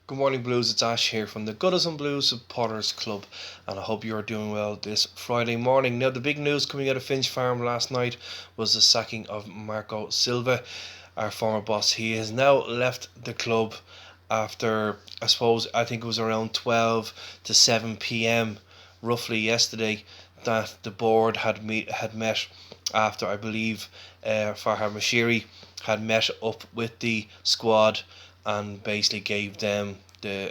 Good morning, Blues. It's Ash here from the Goodison Blues Supporters Club, and I hope you are doing well this Friday morning. Now, the big news coming out of Finch Farm last night was the sacking of Marco Silva, our former boss. He has now left the club after, I think it was around 12 to 7 p.m. roughly yesterday that the board had met after, I believe, Farhad Mashiri had met up with the squad and basically gave them the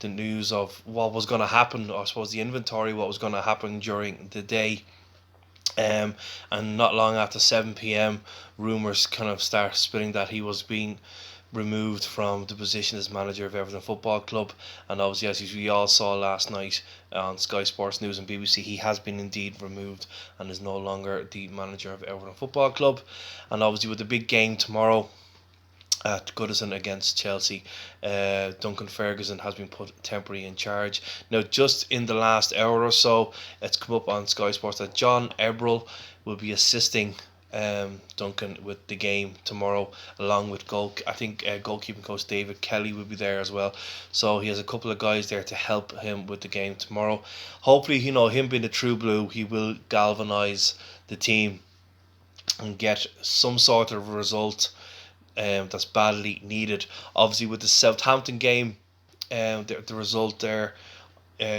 news of what was going to happen. Or I suppose the inventory what was going to happen during the day. And not long after 7 p.m., rumours kind of start spinning that he was being removed from the position as manager of Everton Football Club. And obviously, as we all saw last night on Sky Sports News and BBC, he has been indeed removed and is no longer the manager of Everton Football Club. And obviously, with the big game tomorrow at Goodison against Chelsea, Duncan Ferguson has been put temporarily in charge. Now, just in the last hour or so, it's come up on Sky Sports that John Ebrell will be assisting Duncan with the game tomorrow, along with goalkeeping coach David Kelly will be there as well. So he has a couple of guys there to help him with the game tomorrow. Hopefully, him being a true blue, he will galvanise the team and get some sort of result that's badly needed. Obviously, with the Southampton game, the result there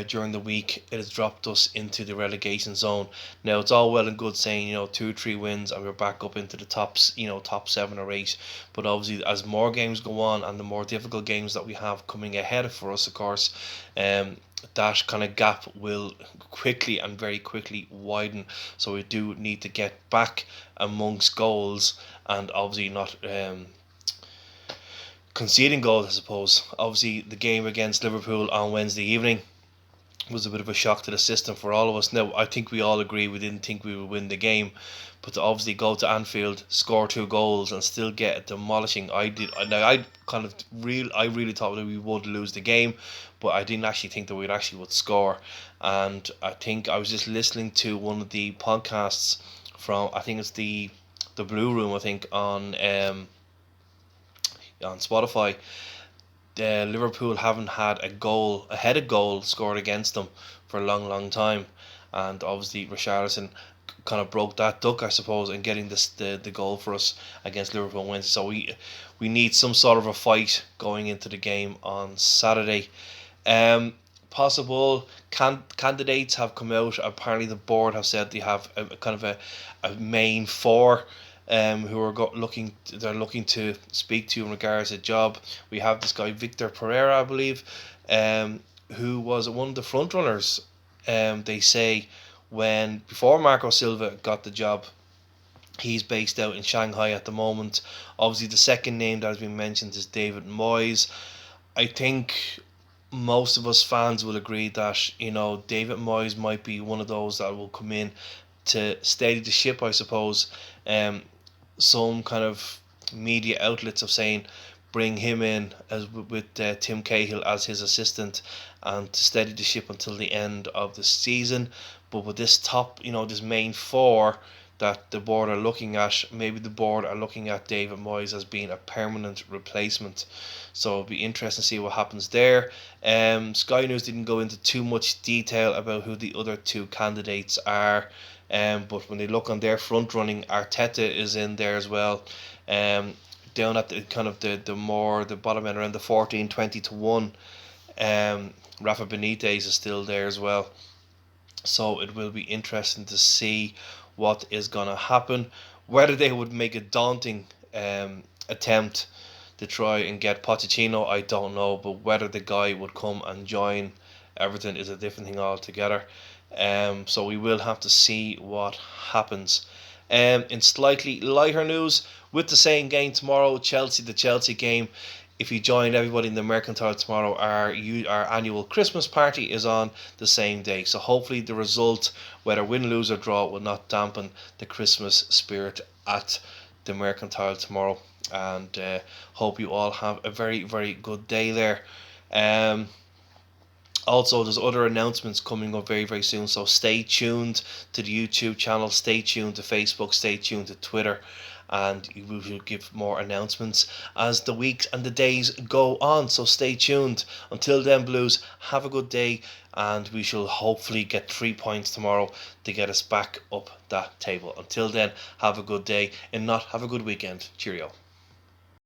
during the week, it has dropped us into the relegation zone. Now it's all well and good saying 2 or 3 wins and we're back up into the tops, top 7 or 8. But obviously, as more games go on and the more difficult games that we have coming ahead for us, of course, that kind of gap will quickly and very quickly widen. So we do need to get back amongst goals and obviously not conceding goals, I suppose. Obviously, the game against Liverpool on Wednesday evening was a bit of a shock to the system for all of us. Now, I think we all agree we didn't think we would win the game, but to obviously go to Anfield, score 2 goals, and still get a demolishing, I did. Now, I really thought that we would lose the game, but I didn't actually think that we actually would score. And I think I was just listening to one of the podcasts from, I think it's the Blue Room, I think on Spotify. Liverpool haven't had a headed goal scored against them for a long, long time, and obviously Richarlison kind of broke that duck, I suppose, in getting the goal for us against Liverpool on Wednesday. So we need some sort of a fight going into the game on Saturday. Possible candidates have come out. Apparently, the board have said they have a kind of a main four who are looking to speak to in regards to job. We have this guy Victor Pereira, I believe, who was one of the front runners. They say when before Marco Silva got the job. He's based out in Shanghai at the moment. Obviously, the second name that has been mentioned is David Moyes. I think most of us fans will agree that David Moyes might be one of those that will come in to steady the ship, I suppose. Some kind of media outlets of saying bring him in as with Tim Cahill as his assistant and to steady the ship until the end of the season. But with this this main four that the board are looking at, maybe the board are looking at David Moyes as being a permanent replacement. So it'll be interesting to see what happens there. Sky News didn't go into too much detail about who the other two candidates are. But when they look on their front running, Arteta is in there as well. Down at the kind of the bottom end around the 14, 20 to 1. Rafa Benitez is still there as well. So it will be interesting to see what is going to happen. Whether they would make a daunting attempt to try and get Pochettino, I don't know. But whether the guy would come and join Everton is a different thing altogether. So we will have to see what happens. In slightly lighter news, with the same game tomorrow, the Chelsea game. If you join everybody in the Mercantile tomorrow, our annual Christmas party is on the same day. So hopefully the result, whether win, lose or draw, will not dampen the Christmas spirit at the Mercantile tomorrow. And hope you all have a very, very good day there. Also, there's other announcements coming up very, very soon. So stay tuned to the YouTube channel, stay tuned to Facebook, stay tuned to Twitter. and we will give more announcements as the weeks and the days go on. So stay tuned. Until then, Blues, have a good day, and we shall hopefully get 3 points tomorrow to get us back up that table. Until then, have a good day, and not have a good weekend. Cheerio.